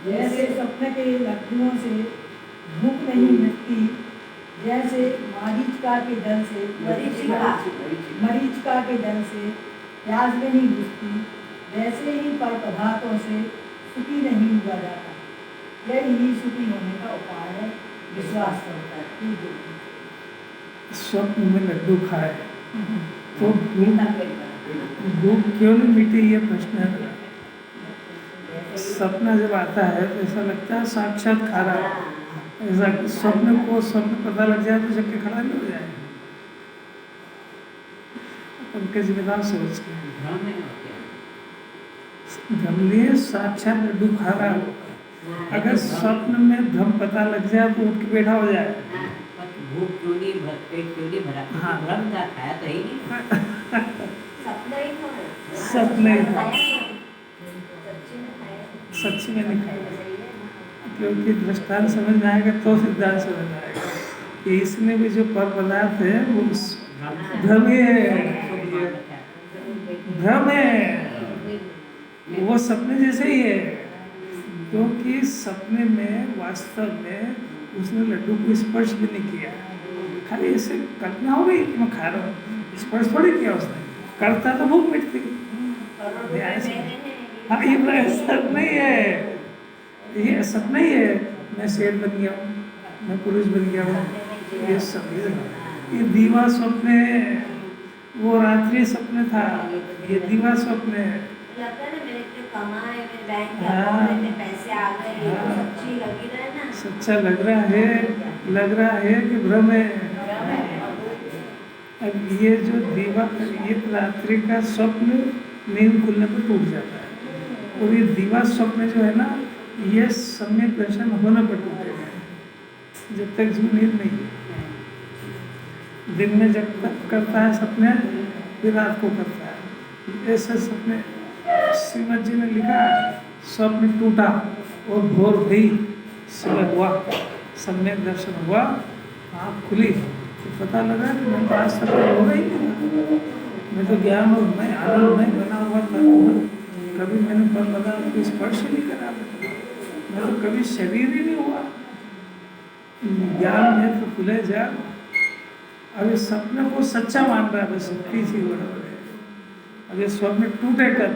जैसे स्वप्न के लड्डुओं से भूख नहीं मिटती, जैसे मरीचिका के जल से प्यास में नहीं बुझती, वैसे ही पर पदार्थों से सुखी नहीं हुआ जाता। यही सुखी होने का उपाय है, विश्वास करता है। स्वप्न में लड्डू खाए तो भूख क्यों नहीं मिटी, ये प्रश्न है। सपना जब आता है तो ऐसा लगता है साक्षात खा रहा है। ऐसा स्वप्न पता लग जाए तो जबकि खड़ा नहीं हो जाए। उनके जिम्मेदार सोच के भ्रम लिए साक्षात लड्डू खा रहा हो। अगर स्वप्न में भ्रम पता लग जाए तो उठ के बैठा हो जाए। भूख क्यों नहीं भरा? हाँ, भ्रम था, खाया तो ही नहीं। सपना ही था, सच्ची में नहीं खाया। क्योंकि दृष्टांत समझ में आएगा तो सिद्धांत समझ में आएगा कि इसमें भी जो पर पदार्थ है वो भ्रम ही है, भ्रम है, वो सपने जैसे ही है। क्योंकि सपने में वास्तव में उसने लड्डू को स्पर्श भी नहीं किया, खाली ऐसे कल्पना हो गई कि मैं खा रहा हूँ, स्पर्श थोड़ी किया उसने। करता तो भूख मिटती। हाँ, ये सपना ही है, ये सपना ही है। मैं शेर बन गया हूँ, मैं पुरुष बन गया हूँ, ये सब ये दीवा स्वप्न है। वो रात्रि स्वप्न था, ये दीवा स्वप्न है। सच्चा लग रहा है कि भ्रम है। अब ये जो दीवा, ये रात्रि का स्वप्न नींद खुलने पर टूट जाता है, और ये दीवा स्वप्न जो है ना, ये सम्यक दर्शन होने पर टूटेगा। जब तक जो नींद नहीं है, दिन में जब तक करता है सपने, फिर रात को करता है। ऐसे सपने श्रीमद जी ने लिखा, स्वप्न टूटा और भोर भई, सुबह हुआ, सम्यक दर्शन हुआ, आँख खुली तो पता लगा कि मैं तो आज तक हो रही नहीं, मैं तो ज्ञान और मैं आनंद में बना हुआ था। कभी मैंने पर पदार्थ को स्पर्श ही नहीं करा, मैं तो कभी शरीर ही नहीं हुआ। ज्ञान नेत्र खुले जा। अब इस सपने को सच्चा मान रहा है, बस पीछे हो रहा है। अब ये स्वप्न टूटे कर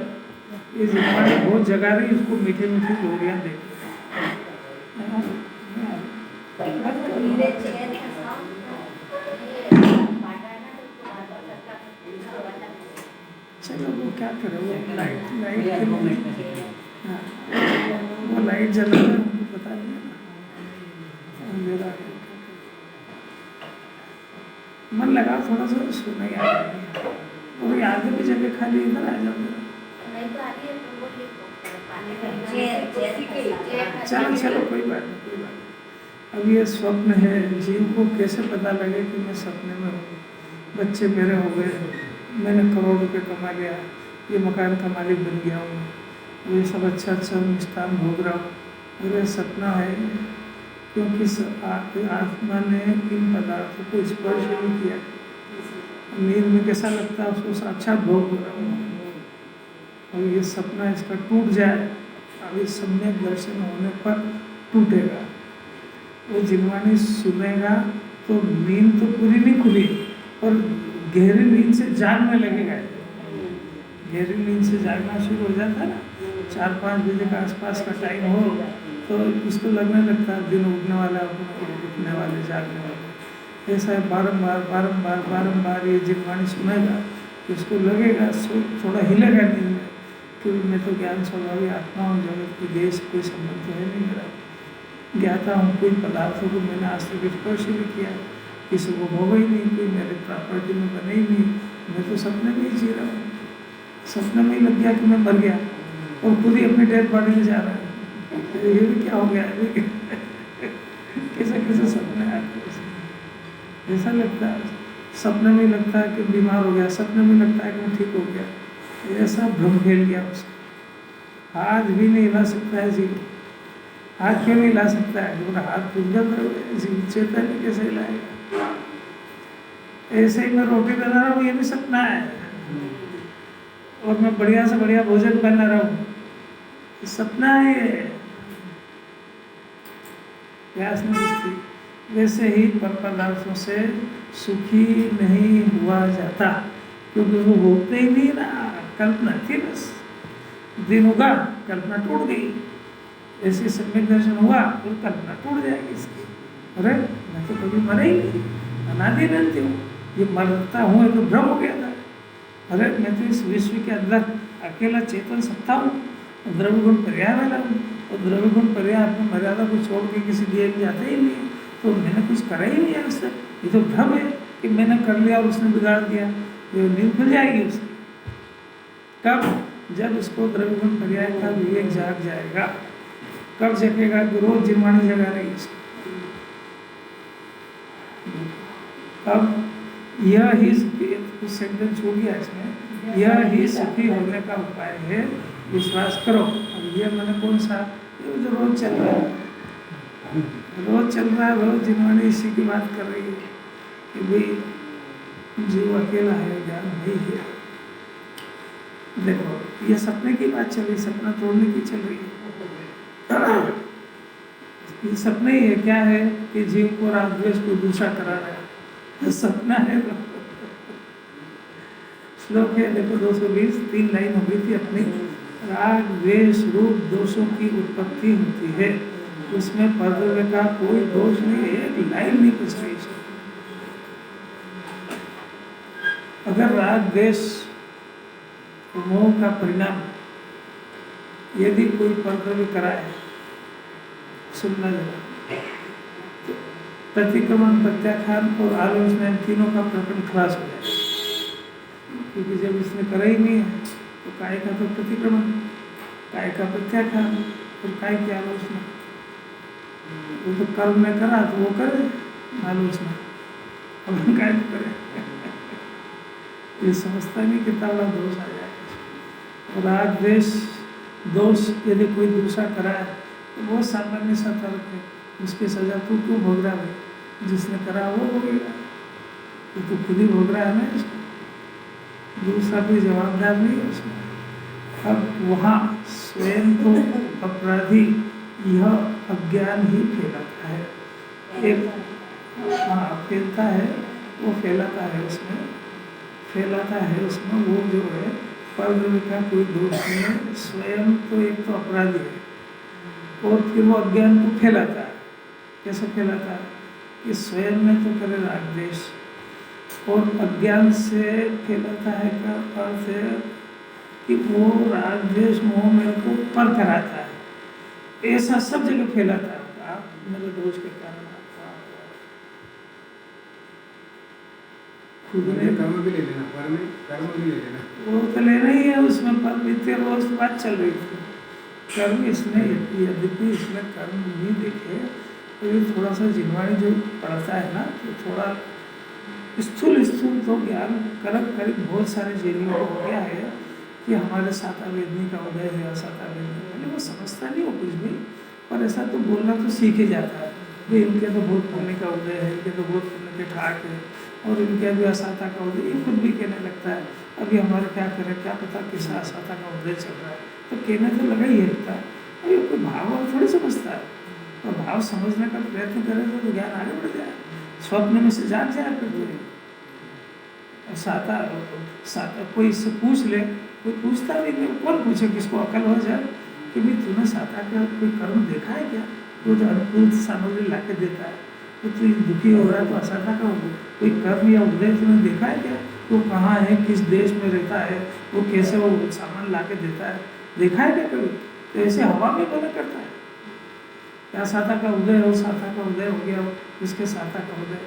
ये जिम्मेदारी बहुत जगा रही, उसको मीठे मीठे लोरियाँ दे। चलो वो क्या करे, वो लाइट वो लाइट जल रहा है, उनको पता नहीं है ना, अंधेरा है। मन लगा थोड़ा सा सोना ही आ जाएगी, और आगे भी जगह खाली, इधर आ जाओ। चलो कोई बात नहीं। अब ये स्वप्न है, जीव को कैसे पता लगे कि मैं सपने में हूँ, बच्चे मेरे हो गए, मैंने करोड़ रुपए कमा लिया, ये मकान का मालिक बन गया हूँ, ये सब अच्छा मिष्ठान भोग रहा हूँ, और ये सपना है। क्योंकि आत्मा ने इन पदार्थों को स्पर्श नहीं किया। नींद में कैसा लगता है, उसको साक्षात भोग हो रहा हूँ। और ये सपना इसका टूट जाए, अभी सम्यक दर्शन होने पर टूटेगा। वो जिनवानी सुनेगा तो नींद तो पूरी नहीं खुली, और गहरी नींद से जागने लगेगा। गहरी नींद से जागना शुरू हो जाता है ना, 4-5 बजे का आसपास का टाइम हो तो उसको लगने लगता है दिन उठने वाला, उठने वाले, जागने वाले। ऐसा है, बारम्बार ये जिनवानी सुनेगा तो उसको लगेगा, थोड़ा हिलेगा नींद में कि मैं तो ज्ञान स्वभावी आत्मा हूँ, जगत की देश कोई संबंध तो है नहीं मेरा, ज्ञाता हूँ, कोई पदार्थों को मैंने आज तक स्पर्श नहीं किया, किसी को होगा ही नहीं, कोई मेरे प्रॉपर्टी में बने ही नहीं, मैं तो सपने में ही जी रहा हूँ। सपने में ही लग गया कि मैं मर गया और खुद ही अपनी डेड बॉडी में जा रहा है। ये भी क्या हो गया है? कैसे कैसे सपने आते हैं। ऐसा लगता है सपने में लगता है कि बीमार हो गया, सपने में लगता है कि मैं ठीक हो गया। ऐसा भ्रम खेल गया उसको। हाथ भी नहीं हिला सकता है जीव। हाथ क्यों नहीं हिला सकता है? जो हाथ पुंजल जीव चेतन कैसे हिलाएगा? ऐसे ही मैं रोटी बना रहा हूँ, ये भी सपना है। और मैं बढ़िया से बढ़िया भोजन बना रहा हूँ, सपना है ये। प्यास नहीं बुझती। वैसे ही पर पदार्थों से सुखी नहीं हुआ जाता, क्योंकि वो होते ही नहीं ना, कल्पना थी बस। दिन उगा, कल्पना टूट गई। ऐसे सम्यक दर्शन हुआ तो कल्पना टूट जाएगी इसकी। अरे मैं तो कभी मरा ही नहीं, अनादि अनंत हूँ, ये मरता हूँ ये तो भ्रम हो गया था। अरे मैं तो इस विश्व के अंदर अकेला चेतन सत्ता हूँ, द्रव्य गुण पर्याय वाला हूँ, और द्रव्य गुण पर्याय अपनी मर्यादा को छोड़ के किसी दिए में जाते ही नहीं है। तो मैंने कुछ करा ही नहीं है उससे, ये तो भ्रम है कि मैंने कर लिया और उसने बिगाड़ दिया। ये नींद खुल जाएगी उसकी कब? जब उसको द्रव्य गुण पर्याय का विवेक जाग जाएगा। कब जगेगा? रोज जिनवाणी जगा रही है। अब यह ही कुछ सेंटेंस छूट गया इसमें, यह ही सुखी होने का उपाय है, विश्वास करो। अब ये मैंने कौन सा, ये जो रोज चल रहा है, रोज चल रहा है, रोज जिनवाणी इसी की बात कर रही है कि भाई जीव अकेला है, ज्ञान नहीं है। देखो ये सपने की बात चल रही, सपना तोड़ने की चल रही है। ये सपना ही है, क्या है कि जीव को राग द्वेष को दूसरा करा रहा है, सपना है। श्लोक है देखो 220, 3 लाइन हो गई थी अपनी। राग द्वेष रूप दोषों की उत्पत्ति होती है, उसमें परद्रव्य का कोई दोष नहीं है, एक लाइन नहीं पूछ रही। अगर राग द्वेष मोह का परिणाम यदि कोई परद्रव्य कराए, सुनना जरा, प्रतिक्रमण, प्रत्याख्यान और आलोचना, इन तीनों का प्रकरण खलास हो जाए। क्योंकि जब इसने करा ही नहीं है तो काय का तो प्रतिक्रमण, काय का प्रत्याख्यान और काय की आलोचना। वो तो कर्म में करा तो वो करे आलोचना, अब हम काय करे। ये समझता नहीं कितना बड़ा दोष आ जाएगा। और राग द्वेष दोष यदि कोई दूसरा कराए तो बहुत सामान्य सा तर्क है, उसकी सजा तू क्यों भोग रहा है? जिसने करा वो भोगेगा, तो तू खुद ही भोग रहा है ना इसको, दूसरा कोई जवाबदार नहीं है उसमें। अब वहाँ स्वयं तो अपराधी यह अज्ञान ही फैलाता है, एक फैलता है, वो फैलाता है उसमें, फैलाता है उसमें वो जो है परद्रव्य का कोई दोष नहीं है। स्वयं तो एक तो अपराधी है और फिर वो अज्ञान को फैलाता है। कैसे फैलाता है? कि स्वयं में तो करे राग द्वेष और अज्ञान से फैलाता है का अर्थ है कि वो राग द्वेष मोह मेरे को पर कराता है, ऐसा सब जगह फैलाता है। आप मेरे दोष के कारण खुद ने कर्म भी ले लेना, पर में कर्म भी ले लेना, वो तो लेना ही है उसमें। पर बीते रोज बात चल रही थी, कर्म इसने यद्यपि इसमें कर्म नहीं देखे तो ये थोड़ा सा जिनवाणी जो पढ़ता है ना, तो थोड़ा स्थूल तो ज्ञान करीब बहुत सारे जैनियों को हो गया है कि हमारे साता वेदनी का उदय है, असाता वेदनी, पहले वो समझता नहीं हो कुछ भी, पर ऐसा तो बोलना तो सीख ही जाता है कि इनके तो बहुत पुण्य का उदय है, इनके तो बहुत पुण्य के ठाक है, और इनके अभी असाता का उदय, ये खुद भी कहने लगता है अभी हमारा क्या करें, क्या पता किस असाता का उदय चल रहा है, तो कहने तो लगा ही रहता है। अभी कोई भाव थोड़ी समझता है, और भाव समझने का प्रयत्न करें तो ज्ञान आगे बढ़ जाए, स्वप्न में से जाग जाए। फिर साता कोई इससे पूछ ले, कोई पूछता भी नहीं, कौन पूछे, किसको अकल हो जाए कि भाई तूने साता का कोई कर्म देखा है क्या? वो जो अनुकूल सामग्री ला के देता है, तो तू दुखी हो रहा है तो असाता का कोई कर्म या उदय तूने देखा है क्या? वो कहाँ है, किस देश में रहता है, वो कैसे वो सामान ला के देता है, देखा है क्या कभी? तो ऐसे हवा में बना करता है क्या? साता का उदय हो, साता का उदय हो गया, उसके साता का उदय,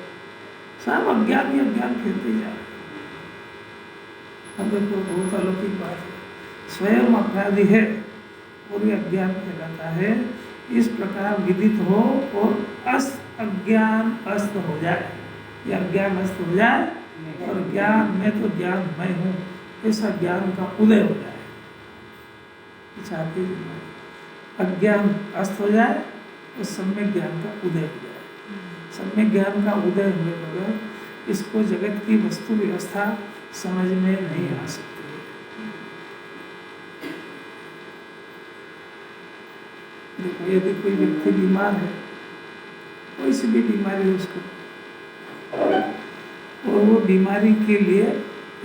सब अज्ञान ही अज्ञान खेलते जा रहे। अब देखो बहुत अलौकिक बात है, स्वयं अपराधी है और ये अज्ञान कहलाता है। इस प्रकार विदित हो और अज्ञान अस्त हो जाए, ये अज्ञान अस्त हो जाए और ज्ञान में तो ज्ञान मैं हूँ, ऐसा ज्ञान का उदय हो जाए। चाहती अज्ञान अस्त हो जाए और सम्यक ज्ञान का उदय हो जाए। सम्यक ज्ञान का उदय हुए बगैर इसको जगत की वस्तु व्यवस्था समझ में नहीं आ सकती। देखो यदि कोई व्यक्ति बीमार है, कोई सी भी बीमारी है उसको, और वो बीमारी के लिए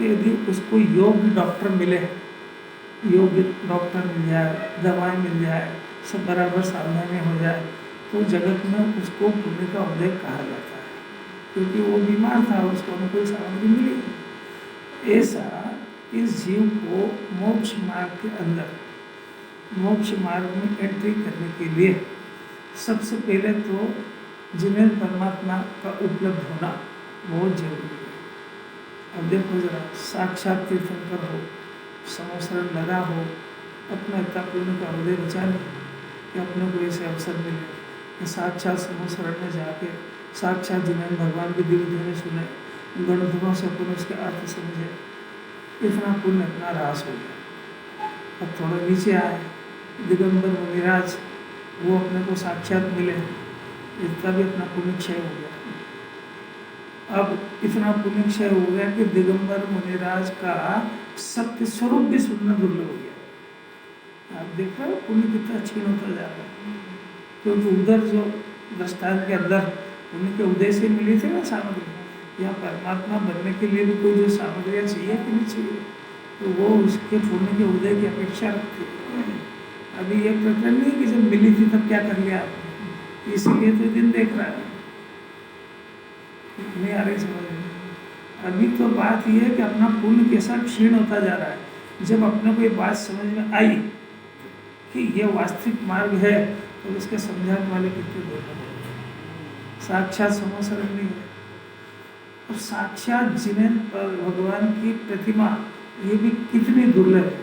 यदि उसको योग्य डॉक्टर मिले, योग्य डॉक्टर मिल जाए, दवाएं मिल जाए, सब बराबर सावधानी हो जाए, तो जगत में उसको पुण्य का उदय कहा जाता है, क्योंकि वो बीमार था, उसको अनुकूल सामग्री मिली। ऐसा इस जीव को मोक्ष मार्ग के अंदर, मोक्ष मार्ग में एंट्री करने के लिए सबसे पहले तो जिन्हें परमात्मा का उपलब्ध होना बहुत जरूरी है। अब देखो जरा, साक्षात तीर्थंकर हो, समोसरण लगा हो, अपना इतना पुण्य का हृदय बचाने कि अपने को ऐसे अवसर मिले कि साक्षात समोसरण में जाके साक्षात जिन्हें भगवान की दिव्य ध्वनि सुने, गणधुनों से अपन उसके अर्थ समझे, इतना पुण्य अपना ह्रास हो गया। अब थोड़ा नीचे आए, दिगंबर मुनिराज, वो अपने को साक्षात मिले, इतना भी अपना पुण्य क्षय हो गया। अब इतना पुण्य क्षय हो गया कि दिगंबर मुनिराज का सत्य स्वरूप भी सुनना दुर्लभ हो गया। आप देख रहे हो पुण्य कितना क्षीण होता जा रहा है, क्योंकि उधर जो दृष्टांत के अंदर उनके उदय से मिली थी ना सामग्री, या परमात्मा बनने के लिए भी कोई जो सामग्रियाँ चाहिए कि नहीं चाहिए, तो वो उसके पुण्य के उदय की अपेक्षा रखती है। अभी ये प्रकरण नहीं कि जब मिली थी तब क्या कर लिया आपने, इसीलिए तो दिन देख रहा है, नहीं आ रही समझ में। अभी तो बात यह है कि अपना पुण्य कैसा क्षीण होता जा रहा है। जब अपने को ये बात समझ में आई कि ये वास्तविक मार्ग है, तो उसके समझाने वाले कितने दुर्लभ हो, साक्षात समोसरण नहीं है। और साक्षात जिन्हें भगवान की प्रतिमा, ये भी कितनी दुर्लभ है,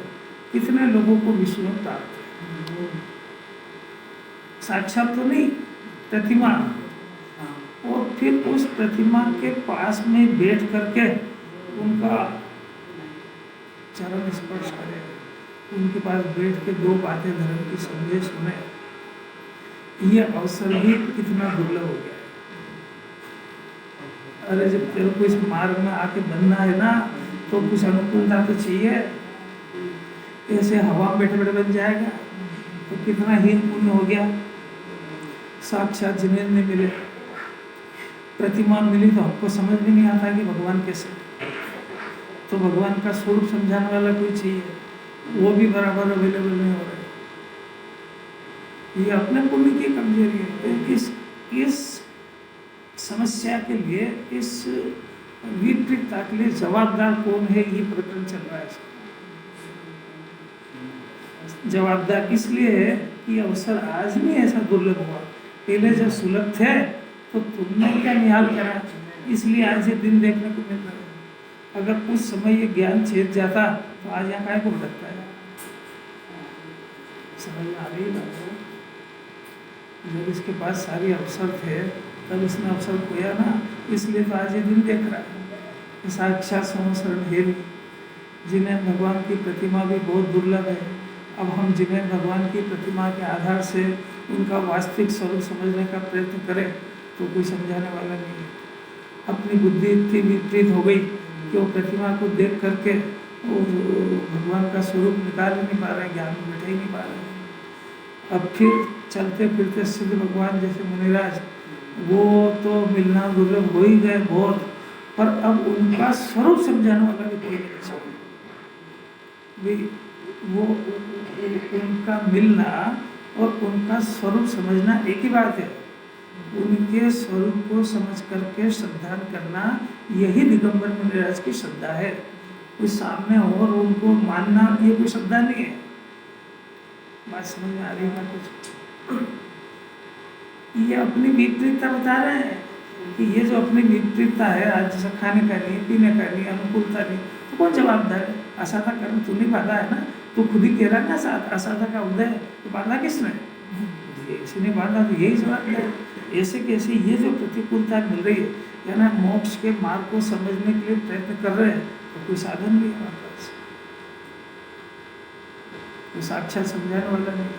कितने लोगों को विश्व में प्राप्त है। साक्षात तो नहीं, प्रतिमा, और फिर उस प्रतिमा के पास में बैठ करके उनका चरण स्पर्श करे, उनके पास बैठ के दो बातें धर्म की समझे सुने, ये अवसर भी कितना दुर्लभ हो गया। अरे जब तेरे को इस मार्ग में आके बनना है ना, तो कुछ अनुकूलता तो चाहिए। ऐसे हवा में बैठे बैठे बन जाएगा तो कितना हीन पुण्य हो गया। साक्षात जिन्हें नहीं मिले, प्रतिमा मिली तो हमको समझ में नहीं आता कि भगवान कैसे, तो भगवान का स्वरूप समझाने वाला कोई चाहिए, वो भी बराबर अवेलेबल नहीं हो रहा। ये अपने पुण्य की कमजोरी है। इस समस्या के लिए, इस विपरीतता के लिए जवाबदार कौन है, ये प्रकरण चल रहा है। जवाबदार इसलिए है कि अवसर आज भी ऐसा दुर्लभ हुआ, पहले जब सुलभ थे तो तुमने क्या निहाल करा, इसलिए आज ये दिन देखने को मिल रहा है। अगर उस समय ये ज्ञान छेद जाता तो आज यहाँ काय को भटकता है। समझ में आ रही बात है। जब इसके पास सारे अवसर थे तब इसने अवसर खोया ना, इसलिए तो आज ये दिन देख रहा है। साक्षात समोसरण है नहीं, जिन्हें भगवान की प्रतिमा भी बहुत दुर्लभ है। अब हम जिन्हें भगवान की प्रतिमा के आधार से उनका वास्तविक स्वरूप समझने का प्रयत्न करें तो कोई समझाने वाला नहीं है। अपनी बुद्धि इतनी विपरीत हो गई कि वो प्रतिमा को देख करके वो भगवान का स्वरूप निकाल ही नहीं पा रहे, ज्ञान में बैठे ही नहीं पा रहे। अब फिर चलते फिरते सिद्ध भगवान जैसे मुनिराज, वो तो मिलना दुर्लभ हो ही गए बहुत, पर अब उनका स्वरूप समझाने वाला भी कोई नहीं चाहिए। वो उनका मिलना और उनका स्वरूप समझना एक ही बात है। उनके स्वरूप को समझ करके श्रद्धा करना, यही दिगंबर मुनिराज की श्रद्धा है। कोई सामने और उनको मानना ये कोई श्रद्धा नहीं है। बात समझ में आ रही है कुछ? ये अपनी विपरीतता बता रहे हैं कि ये जो अपनी विपरीतता है, आज जैसे खाने का नहीं, पीने का नहीं, अनुकूलता नहीं, तो कौन जवाबदार है? असाधा कर्म तू नहीं बांधा है ना, तू खुद ही कह रहा है ना असाधा का उदय, तो बांधा किसने? इसी ने बांधा, तो यही जवाबदार है। ऐसे कैसे ये जो प्रतिकूलता मिल रही है, या ना मोक्ष के मार्ग को समझने के लिए प्रयत्न कर रहे हैं, तो कोई साधन नहीं है हमारे पास, कोई साक्षात समझाने वाला नहीं।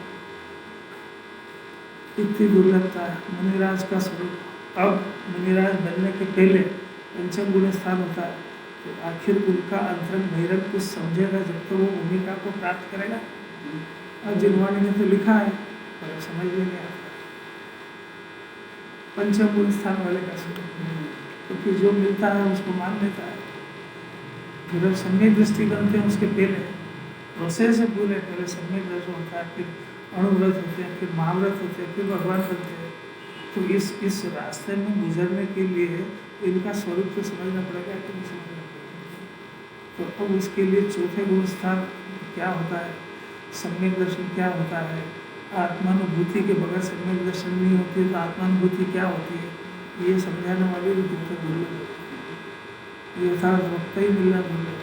इतनी दुर्लभता है मुनिराज का स्वरूप। अब मुनिराज बनने के पहले पंचम गुण स्थान होता है, तो आखिर उनका अंतरंग बहिरंग कुछ समझेगा जब तो वो भूमिका को प्राप्त करेगा। और जिनवाणी ने तो लिखा है पर समझ में नहीं आता पंचम गुण स्थान वाले का स्वरूप, क्योंकि जो मिलता है उसको मान लेता है। फिर अब सम्यक दृष्टि बनते हैं उसके पहले प्रोसेस है पूरे, पहले सम्यक दर्शन होता है, फिर अणुव्रत होते हैं, फिर महाव्रत होते हैं, फिर भगवान बनते हैं। तो इस रास्ते में गुजरने के लिए इनका स्वरूप तो समझना पड़ेगा कि नहीं समझना पड़ेगा। तो अब उसके लिए चौथे गुण स्थान क्या होता है, सम्यक दर्शन क्या होता है, आत्मानुभूति के बगैर सम्यक दर्शन नहीं होती है, तो आत्मानुभूति क्या होती है, ये समझाने वाले भी कितने दुर्लभ है। यथार्थ वक्त ही मिलना दुर्लभ,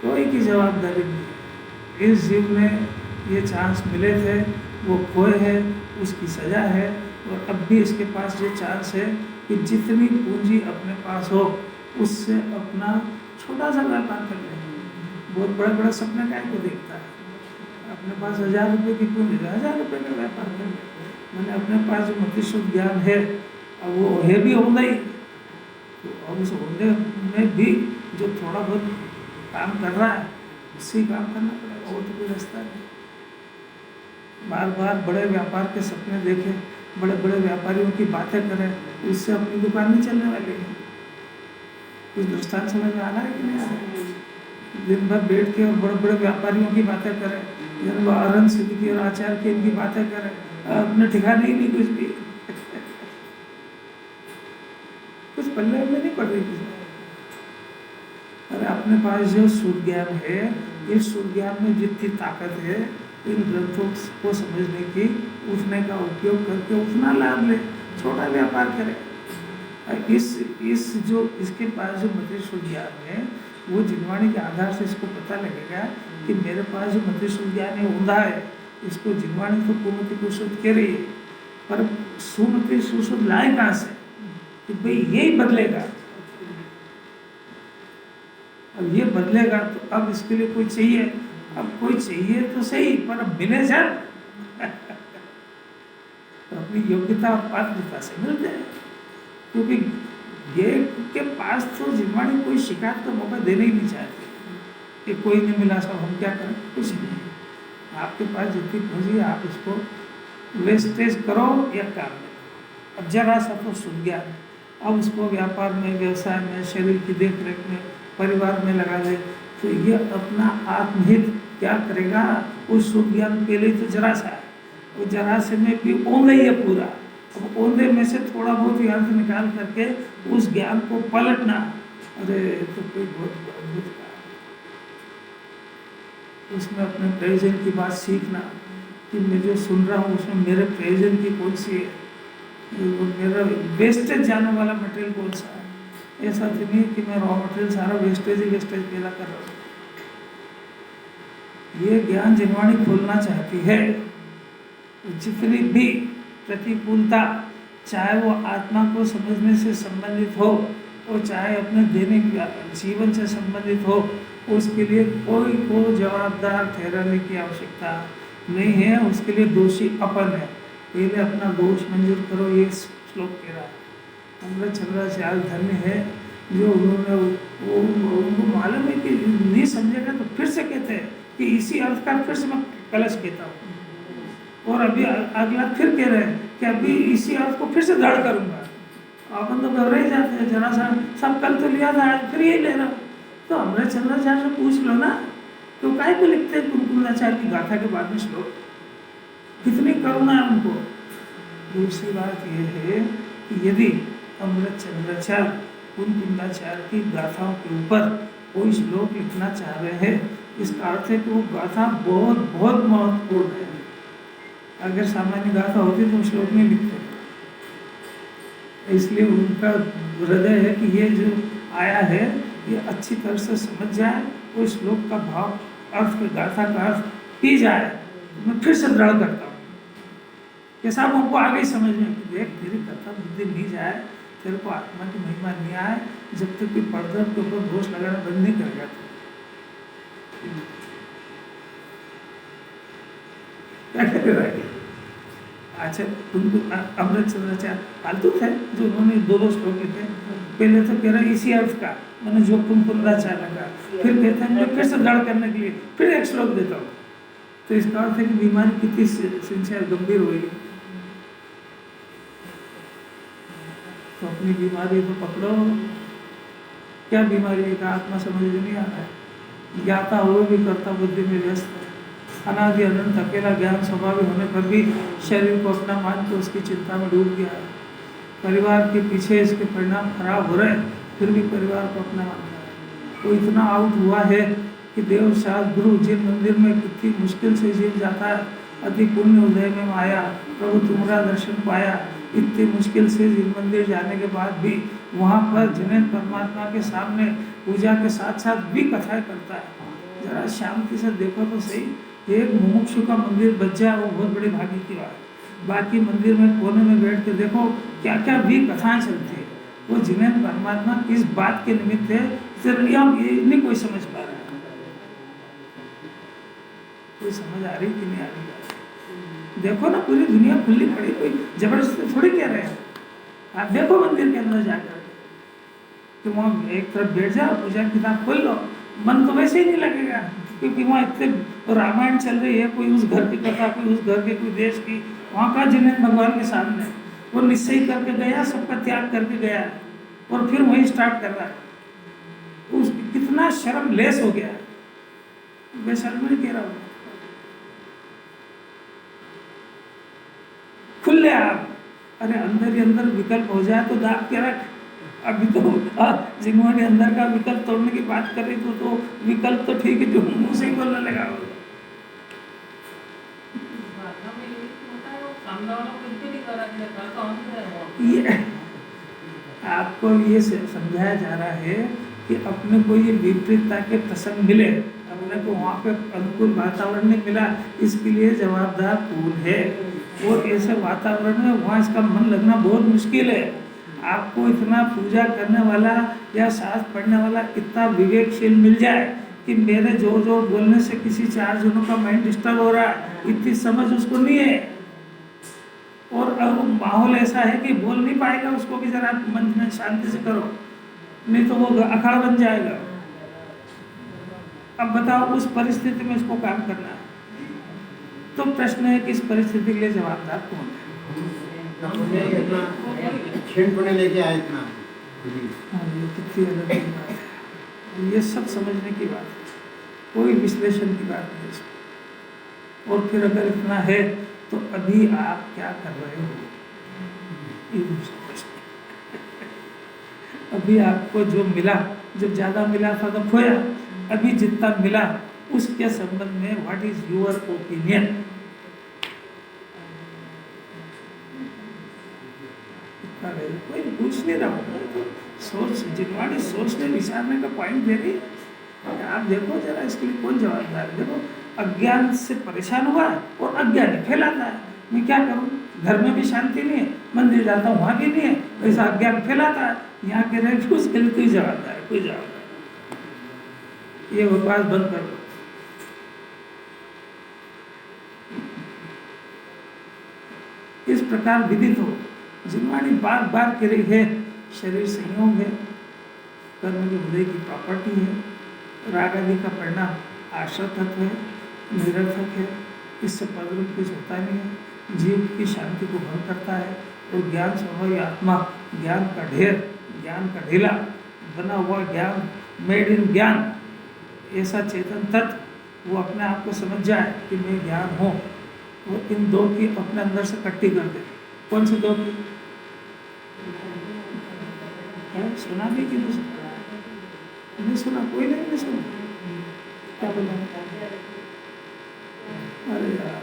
कोई की जवाबदारी नहीं है। इस जीव में ये चांस मिले थे, वो खोए हैं, उसकी सजा है। और अब भी इसके पास ये चांस है कि जितनी पूंजी अपने पास हो उससे अपना छोटा सा व्यापार कर ले। बहुत बड़ा बड़ा सपना काय को देखता है, अपने पास 1000 रुपये की पूंजी, 1000 रुपये का व्यापार कर ले। मैंने अपने पास जो मतिशुद्ध ज्ञान है, अब वो है भी होगा ही, तो अब उस होने में भी जो थोड़ा बहुत काम कर रहा है उससे काम करना पड़ेगा, और तो कोई रास्ता नहीं। बार बार बड़े व्यापार के सपने देखें, बड़े बड़े व्यापारियों की बातें करें, उससे अपनी दुकान नहीं चलने वाली है। कुछ दृष्टांत समझ में आ रहा है कि नहीं आ रहा है? दिन भर बैठ के और बड़े बड़े व्यापारियों की बातें करें, जन अरहंत सिद्धि और आचार्य की इनकी बातें करें, अपने ठिकाने ही नहीं कुछ भी कुछ पल्ले में नहीं पड़ रही किसी। अरे अपने पास जो शुद्ध ज्ञान है, इस शुद्ध ज्ञान में जितनी ताकत है, इन ग्रंथों को समझने की, उठने का उपयोग करके उतना लाभ ले, छोटा व्यापार करे। इसके पास जो मतिशुद्ध ज्ञान है, वो जिनवाणी के आधार से इसको पता लगेगा कि मेरे पास जो मतिशुद्ध ज्ञान है ऊंधा है, इसको जिनवाणी तो कुमति को शुद्ध कह रही है, पर सुमति सुशुद्ध लाए कहाँ से कि भाई यही बदलेगा। अब ये बदलेगा तो अब इसके लिए कोई चाहिए, अब कोई चाहिए तो सही, पर अब मिले जब तो अपनी योग्यता और पात्रता से मिलते हैं। क्योंकि ये के पास तो जिम्मेवारी कोई शिकायत का मौका देने ही नहीं चाहते कि कोई नहीं मिला, सब हम क्या करें, कुछ नहीं। आपके पास जितनी पूंजी है आप इसको वेस्टेज करो या काम में। अब जरा सा तो सुन गया, अब उसको व्यापार में, व्यवसाय में, शरीर की देख रेख में, परिवार में लगा दे, तो ये अपना आत्महित क्या करेगा। उस शुद्ध ज्ञान के लिए तो जरा सा है, वो जरा से में भी ओंधे ही है पूरा। अब ओंधे में से थोड़ा बहुत ही अर्थ निकाल करके उस ज्ञान को पलटना, अरे तो कोई बहुत अद्भुत काम। उसमें अपने प्रयोजन की बात सीखना कि मैं जो सुन रहा हूँ उसमें मेरे प्रयोजन की कौन सी है, मेरा वेस्टेज जाने वाला मटेरियल कौन सा है। ऐसा तो नहीं कि मैं रॉ मटेरियल सारा वेस्टेज ही वेस्टेज पैदा कर रहा हूँ। ये ज्ञान जिनवाणी खोलना चाहती है। जितनी भी प्रतिकूलता, चाहे वो आत्मा को समझने से संबंधित हो और चाहे अपने दैनिक जीवन से संबंधित हो, उसके लिए कोई को जवाबदार ठहराने की आवश्यकता नहीं है। उसके लिए दोषी अपन है। पहले अपना दोष मंजूर करो, ये श्लोक कह रहा है। अमृत चंद्राचार्य धन्य है जो उन्होंने उनको मालूम है कि नहीं समझेगा तो फिर से कहते हैं कि इसी अर्थ का फिर से मैं कलश कहता हूँ, और अभी अगला फिर कह रहे हैं कि अभी इसी अर्थ को फिर से दृढ़ करूँगा। अपन तो घबरा ही जाते हैं, जरा सा सब कल तो लिया था, आज फिर यही ले रहा हूँ। तो अमृत चंद्राचार्य से पूछ लो ना, तो काय को लिखते हैं कुमकुंडाचार्य की गाथा के बाद में श्लोक, कितनी करुणा है उनको। दूसरी बात यह है कि यदि अमृत चंद्राचार्य कुमकुंडाचार्य की गाथाओं के ऊपर कोई श्लोक लिखना चाह रहे हैं, इसका अर्थ है कि वो गाथा बहुत बहुत महत्वपूर्ण है। अगर सामान्य गाथा होती तो श्लोक नहीं लिखते। इसलिए उनका हृदय है कि ये जो आया है ये अच्छी तरह से समझ जाए और श्लोक का भाव अर्थ गाथा का अर्थ पी जाए। मैं फिर से दृढ़ करता हूँ कि साहब हमको आगे ही समझ में कि देख तेरी कथा बुद्धि नहीं जाए, तेरे को आत्मा की महिमा नहीं आए, जब तक कि पर्दा के ऊपर दोष लगाना बंद नहीं करेगा तो क्या करेगा। अच्छा उनको अमृत चंद्राचार्य फालतू थे जो उन्होंने 2 श्लोक लिखे। पहले तो कह रहा इसी अर्थ का मैंने जो तुम पुनराचार्य का, फिर कहते हैं मैं फिर से दृढ़ करने के लिए फिर 1 श्लोक देता हूँ। तो इसका अर्थ है कि बीमारी कितनी सिंसियर गंभीर होगी। तो अपनी बीमारी तो पकड़ो। क्या बीमारी है? आत्मा समझ में नहीं आ रहा है, ज्ञाता हुए भी कर्ता बुद्धि में व्यस्त है। अनादि अनंत अकेला ज्ञान स्वभाव होने पर भी शरीर को अपना मान के उसकी चिंता में डूब गया है। परिवार के पीछे इसके परिणाम खराब हो रहे हैं, फिर भी परिवार को अपना मानता है। वो इतना आउट हुआ है कि देव शास्त्र गुरु जिन मंदिर में कितनी मुश्किल से जीव जाता है, अति पुण्य उदय में आया, प्रभु तुम्हारा दर्शन पाया, इतनी मुश्किल से जिन मंदिर जाने के बाद भी वहाँ पर जिन्हें परमात्मा के सामने पूजा के साथ साथ भी कथाएं करता है। जरा शांति से देखो तो सही, एक मुमुक्षु का मंदिर बच जाए वो बहुत बड़ी भाग्य की बात है। बाकी मंदिर में कोने में बैठ के देखो क्या क्या भी कथाएं चलती है। वो जिन्हें परमात्मा किस बात के निमित्त है सिर्फ ये नहीं कोई समझ पा रहा है। कोई समझ आ रही कि नहीं आ रही? देखो ना पूरी दुनिया खुली पड़ी, कोई जबरदस्ती थोड़ी कह रहे हैं। आप देखो मंदिर के अंदर जाकर कि वहाँ एक तरफ बैठ जाओ, पूजा किताब खोल लो, मन तो वैसे ही नहीं लगेगा क्योंकि वहाँ इतने रामायण चल रही है, कोई उस घर की कथा, कोई उस घर के, कोई देश की। वहाँ का जिन्हें भगवान के सामने वो निश्चय करके गया, सबका त्याग करके गया और फिर वही स्टार्ट कर रहा है। उस कितना शर्म लेस हो गया। मैं शर्म नहीं कह रहा हूँ, खुले आप। अरे अंदर ही अंदर विकल्प हो जाए तो दाब के रख। अभी तो जिन्होंने अंदर का विकल्प तोड़ने की बात करी तो विकल्प तो ठीक है, जो मुंह से ही बोलने लगा वो। ये आपको ये समझाया जा रहा है कि अपने को ये विपरीतता के प्रसंग मिले, अपने को वहाँ पे अनुकूल वातावरण नहीं मिला, इसके लिए जवाबदार कौन है? और ऐसे वातावरण में वहाँ इसका मन लगना बहुत मुश्किल है। आपको इतना पूजा करने वाला या शास्त्र पढ़ने वाला इतना विवेकशील मिल जाए कि मेरे जोर जोर बोलने से किसी 4 जनों का माइंड डिस्टर्ब हो रहा है, इतनी समझ उसको नहीं है। और माहौल ऐसा है कि बोल नहीं पाएगा उसको कि जरा मन में शांति से करो, नहीं तो वो अखाड़ा बन जाएगा। अब बताओ उस परिस्थिति में इसको काम करना है, तो प्रश्न है कि इस परिस्थिति के लिए जवाबदार कौन है? लेके आए इतना। हाँ, ये कितनी अलग की बात है। ये सब समझने की बात है, कोई विश्लेषण की बात नहीं इसमें। और फिर अगर इतना है तो अभी आप क्या कर रहे हो, ये दूसरा प्रश्न। अभी आपको जो मिला, जब ज़्यादा मिला था तो खोया, अभी जितना मिला उसके संबंध में व्हाट इज योर ओपिनियन? कोई पूछ नहीं रहा हूँ, तो सोच जिनवाड़ी सोचने विचारने का पॉइंट दे रही है। आप देखो जरा इसके लिए कौन जवाबदार है? देखो अज्ञान से परेशान हुआ और अज्ञान फैलाता है। मैं क्या करूँ? घर में भी शांति नहीं है, मंदिर जाता हूँ वहाँ भी नहीं है, ऐसा अज्ञान फैलाता है। यहाँ के रहे कि उसके लिए कोई जवाबदार है? कोई जवाबदार? ये बकवास बंद कर दो। इस प्रकार विदित हो, जिनवाणी बार बार कह रही है शरीर संयोग है, कर्म के हृदय की प्रॉपर्टी है, राग आदि का परिणाम आश्रय तत्व है, निरर्थक है, इससे पदरूप कुछ होता नहीं है, जीव की शांति को भंग करता है। और ज्ञान स्वभाव आत्मा, ज्ञान का ढेर, ज्ञान का ढेला बना हुआ ज्ञान, मेड इन ज्ञान, ऐसा चेतन तत्व वो अपने आप को समझ जाए कि मैं ज्ञान हूँ, वो इन दो की अपने अंदर से इकट्ठी कर दे। कौन सी दो की? सुना भी कि नहीं सुना? नहीं सुना? कोई नहीं सुना? क्या बोला? अरे यार,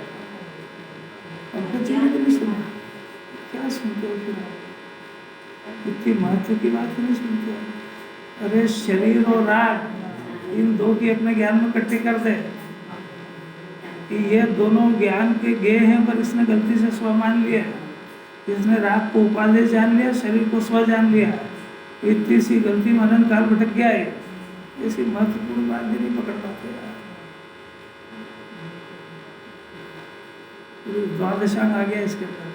अब बच्चे ने तो नहीं सुना, क्या सुनते हो फिर? इतनी महत्व की बात ही नहीं सुनते। अरे शरीर और राग इन दो की अपने ज्ञान में इकट्ठी कर दे कि ये दोनों ज्ञान के गे हैं, पर इसने गलती से स्व मान लिया। इसने राग को उपादेय जान लिया, शरीर को स्व जान लिया। इतनी सी गलती में अनंत काल भटक गया है। ऐसी महत्वपूर्ण बात भी नहीं पकड़ पाते यार। द्वादशांग आ गया इसके अंदर।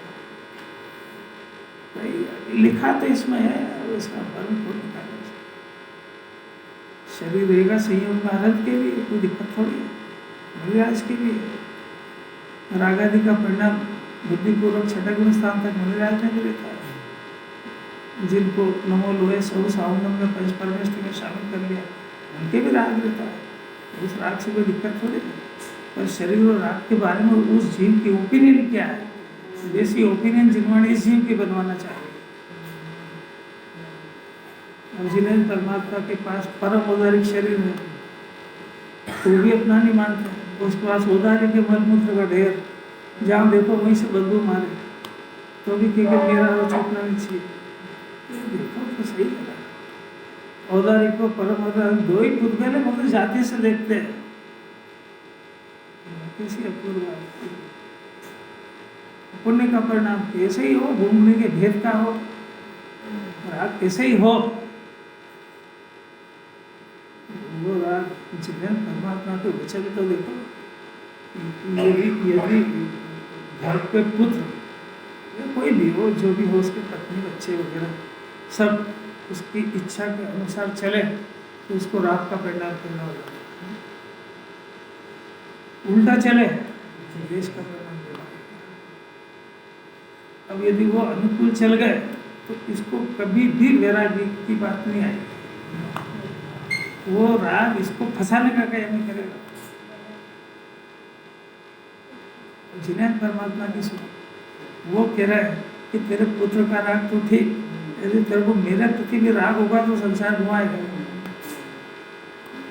भाई लिखा तो इसमें है, उसका फर्म को निकालना चाहिए। शरीर रहेगा संयोग में आनंद के लिए कोई दिक्कत थोड़ी है, मनोराज के लिए। रागादि का परिणाम बुद्धिपूर्वक छठे गुण स्थान तक मनोराज में भी रहता है। जिनको नमो लोहे सौ सावनम में पंच परमेष्टि में शामिल कर लिया, उनके भी राग रहता है। उस राग से कोई दिक्कत थोड़ी है। पर शरीर और राग के बारे में उस जीव की ओपिनियन क्या है, जैसी ओपिनियन जिन्होंने इस जीव की बनवाना चाहिए। और जिन्हें परमात्मा के पास परम औदारिक शरीर है, तो भी अपना नहीं मानते। उसके पास औदारिक के मलमूत्र का ढेर, जहाँ देखो वहीं से बदबू मारे, तो भी क्योंकि मेरा छूटना नहीं चाहिए। देखो तो सही है। औदारिक को परम औदारिक दो ही पुद्गल है, मतलब जाति से देखते हैं। कैसी अपूर्व बात। पुण्य का परिणाम कैसे ही हो, घूमने के भेद का हो, राग कैसे ही हो, वो राग जिन्हें परमात्मा के वचन तो देखो। यदि घर पे पुत्र या कोई भी हो, जो भी हो, उसके पत्नी बच्चे वगैरह सब उसकी इच्छा के अनुसार चले, तो उसको राग का परिणाम करना होगा। उल्टा चले तो देश का परिणाम देना। अब यदि वो अनुकूल चल गए तो इसको कभी भी वैरागी की बात नहीं आएगी। वो राग इसको फंसाने का क्या नहीं करेगा। जिन्हें परमात्मा की सुन, वो कह रहा है कि तेरे पुत्र का राग तो ठीक, यदि तेरे को मेरे प्रति भी राग होगा तो संसार घुमाएगा।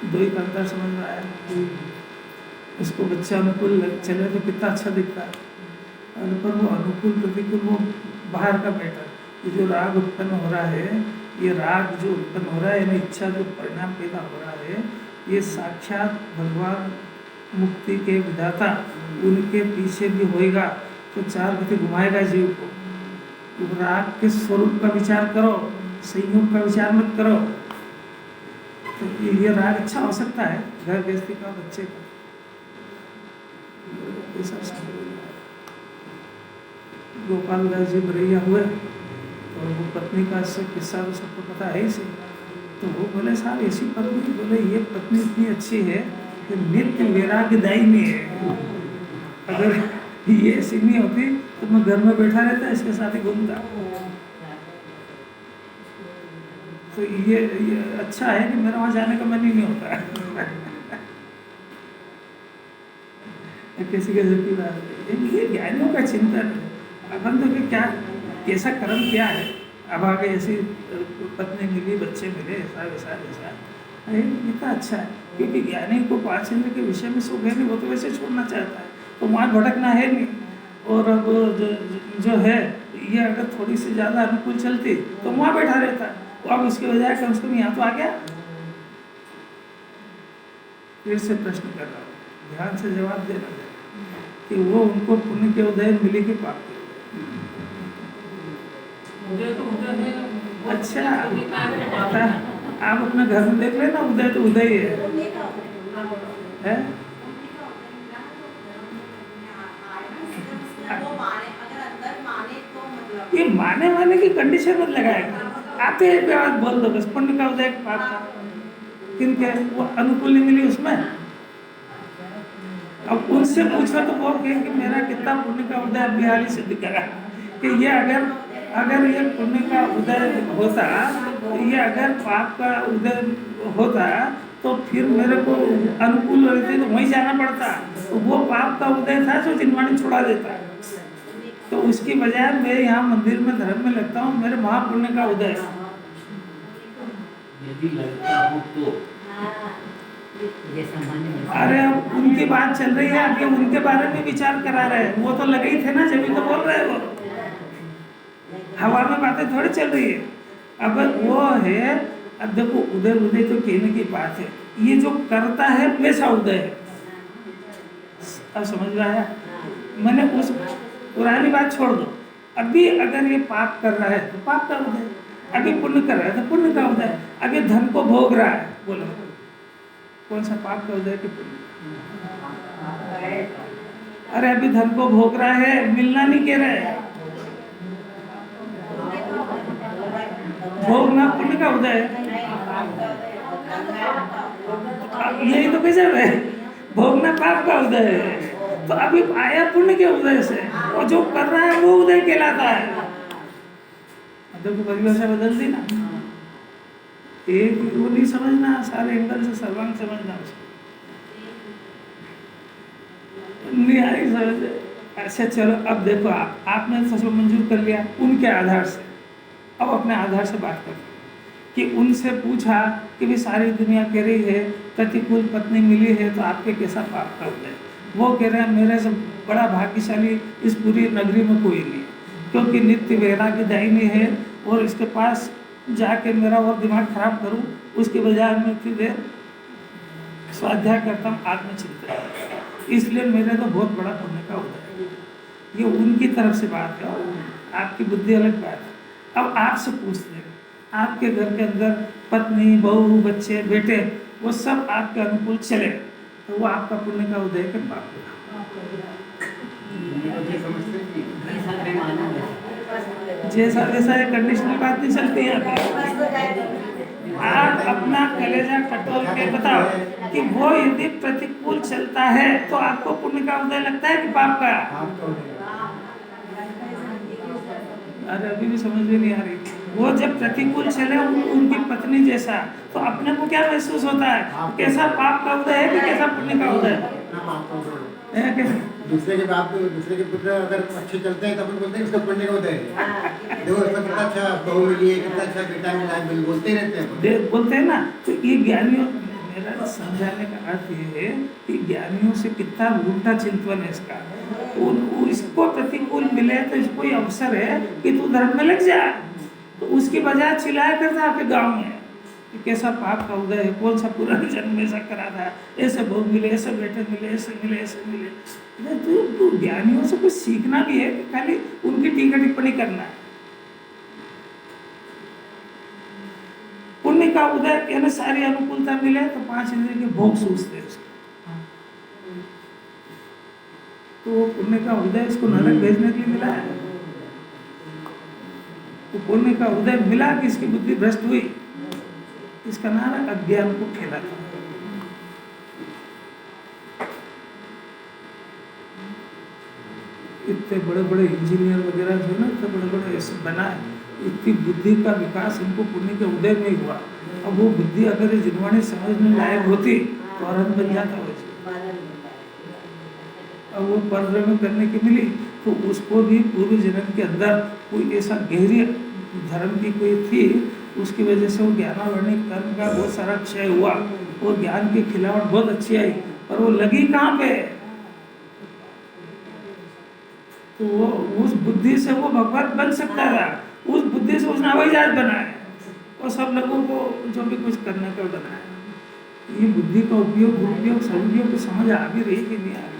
दो ही अंतर समझ में आया। उसको बच्चा अनुकूल चले तो कितना अच्छा दिखता है, और पर वो अनुकूल प्रतिकूल वो बाहर का बैठा। ये जो राग उत्पन्न हो रहा है, ये राग जो उत्पन्न हो रहा है, यानी इच्छा जो परिणाम पैदा हो रहा है, ये साक्षात भगवान मुक्ति के विधाता उनके पीछे भी होएगा तो चार गति घुमाएगा जीव को। तो राग के स्वरूप का विचार करो, संयोग का विचार मत करो। तो ये राग अच्छा हो सकता है घर गृहस्थी का, बच्चे का। गोपाल दास जी बरैया हुए और वो पत्नी का किस्सा तो सबको पता है ही से। तो वो बोले साहब ऐसी पत्नी, बोले ये पत्नी इतनी अच्छी है कि नित्य वैराग्यदायिनी है। अगर ये ऐसी नहीं होती तो मैं घर में बैठा रहता, इसके साथ ही घूमता। तो ये अच्छा है कि मेरा वहाँ जाने का मन ही नहीं होता। किसी के की बात है, ये ज्ञानियों का चिंतन है। अपन तो क्या कैसा कर्म क्या है, अब आगे ऐसी पत्नी मिली, बच्चे मिले, ऐसा वैसा वैसा, इतना अच्छा है। क्योंकि ज्ञानी को पांच इंद्र के विषय में सुख है नहीं, वो तो वैसे छोड़ना चाहता है, तो वहाँ भटकना है नहीं। और अब जो है ये अगर थोड़ी सी ज़्यादा अनुकूल चलती तो वहाँ बैठा रहता, तो अब उसकी बजाय कम से कम यहाँ तो आ गया। फिर से प्रश्न कर रहा हूँ, ध्यान से जवाब देना कि वो उनको पुण्य के उदय मिले कि पाप के उदय? अच्छा, आप अपने घर में देख लेना, उदय तो उदय ही है? ये माने की कंडीशन मत लगाएगा। आप तो एक बात बोल दो बस, पुण्य का उदय पाप का, किनके वो अनुकूल नहीं मिली उसमें। अब उनसे पूछो तो वो कहें कि मेरा कितना पुण्य का उदय बिहाली से दिखेगा कि ये अगर ये पुण्य का उदय होता, ये अगर पाप का उदय होता तो फिर मेरे को अनुकूल रहते तो वहीं जाना पड़ता। तो वो पाप का उदय था जो जिनवाणी छुड़ा देता, तो उसकी बजाय मैं यहाँ मंदिर में धर्म में लगता हूँ, मेरे महापुण्य का उदय। यदि लगता हो तो अरे अब उनकी बात चल रही है, आगे उनके बारे में विचार करा रहे हैं। वो तो लगे ही थे ना, जब भी तो बोल रहे हैं। वो हवा में बातें थोड़ी चल रही है। अब वो है, अब देखो उदय उदय तो कहने की बात है, ये जो करता है वैसा उदय है। अब समझ में आया? मैंने उस पुरानी बात छोड़ दो, अभी अगर ये पाप कर रहा है तो पाप का उदय, अभी पुण्य कर रहा है तो पुण्य का उदय, अभी धन को भोग रहा है, बोलो कौन सा पाप का उदय कि पुण्य? अरे अभी धन को भोग रहा है, मिलना नहीं कह रहे हैं, भोगना पुण्य का उदय है। यही तो कैसे है, भोगना पाप का उदय है, तो अभी आया पुण्य के उदय से, और जो कर रहा है वो उदय कहलाता है। देखो परिभाषा बदल दी ना, एक वो नहीं समझना, सारे एंगल से सर्वांग समझना उसको, नहीं आई समझ। अच्छा चलो अब देखो, आपने फसलों मंजूर कर लिया उनके आधार से, अब अपने आधार से बात करें कि उनसे पूछा कि भी सारी दुनिया कह रही है प्रतिकूल पत्नी मिली है तो आपके कैसा पाप का उदय? वो कह रहे हैं मेरे से बड़ा भाग्यशाली इस पूरी नगरी में कोई नहीं है, क्योंकि नित्य वैराग्य दायिनी है, और इसके पास जाके मेरा और दिमाग खराब करूं उसके बजाय मैं फिर स्वाध्याय करता हूँ आत्मचिंतन, इसलिए मेरे तो बहुत बड़ा पुण्य का उदय है। ये उनकी तरफ से बात है, आपकी बुद्धि अलग बात है। अब आपसे पूछते हैं, आपके घर के अंदर पत्नी, बहू, बच्चे, बेटे वो सब आपके अनुकूल चले तो वो आपका पुण्य का उदय के पाप होगा। जैसा वैसा है, कंडीशनल बात नहीं चलती है। आप अपना कलेजा टटोल के बताओ कि वो यदि प्रतिकूल चलता है तो आपको पुण्य का उदय लगता है कि पाप का? अरे अभी भी समझ में नहीं आ रही। वो जब प्रतिकूल चले उनकी पत्नी जैसा, तो अपने को क्या महसूस होता है? कैसा पाप का उदय है कि कैसा पुण्य का उदय है? दूसरे के बाप, दूसरे के पुत्र अगर अच्छे चलते हैं तो अपन बोलते हैं उसका पुण्य का उदय है। देखो उसका कितना अच्छा बहू मिली है, कितना अच्छा बेटा मिला है, बोलते रहते हैं, बोलते हैं ना। तो ये ज्ञानियों, मेरा समझाने का अर्थ ये है कि ज्ञानियों से कितना उल्टा चिंतन है इसका। इसको प्रतिकूल मिले तो इसको ये अवसर है कि तू धर्म में लग जा, तो उसकी बजाय चिल्लाया करता आपके गाँव में कि कैसा पाप का उदय है, कौन सा पुराने जन्म में ऐसा करा था, ऐसे बहू मिले, ऐसे बेटे मिले, ऐसे मिले, ऐसे मिले। तो ज्ञानियों से कुछ सीखना भी है कि खाली उनकी टीका टिप्पणी करना है। पुण्य का उदय यानी सारी अनुकूलता मिले तो 5 इंद्रिय के भोग सूझते हैं उसको, तो वो पुण्य का उदय इसको नरक भेजने के लिए मिला है। तो पुण्य का उदय मिला कि इसकी बुद्धि भ्रष्ट हुई, इसका नाम है अज्ञान को खेला था। इतने बड़े बड़े इंजीनियर वगैरह जो ना, इतने बड़े बड़े ऐसे बनाए, इतनी बुद्धि का विकास इनको पुण्य के उदय में ही हुआ। अब वो बुद्धि अगर जिनवाणी समझने लायक होती तो अरहंत बन जाता वैसे। अब वो परब्रह्म करने की मिली तो उसको भी पूर्व जन्म के अंदर कोई ऐसा गहरी धर्म की कोई थी, उसकी वजह से वो ज्ञानावरणिक कर्म का बहुत सारा क्षय हुआ और ज्ञान की खिलावट बहुत अच्छी आई, पर वो लगी कहाँ पे? तो वो उस बुद्धि से वो भगवान बन सकता था, उस बुद्धि से उसने हवाई जहाज बनाया और सब लोगों को जो भी कुछ करने का बनाया। ये बुद्धि का उपयोग, दुरुपयोग, सदुपयोग को समझ आ भी रही कि नहीं आ रही?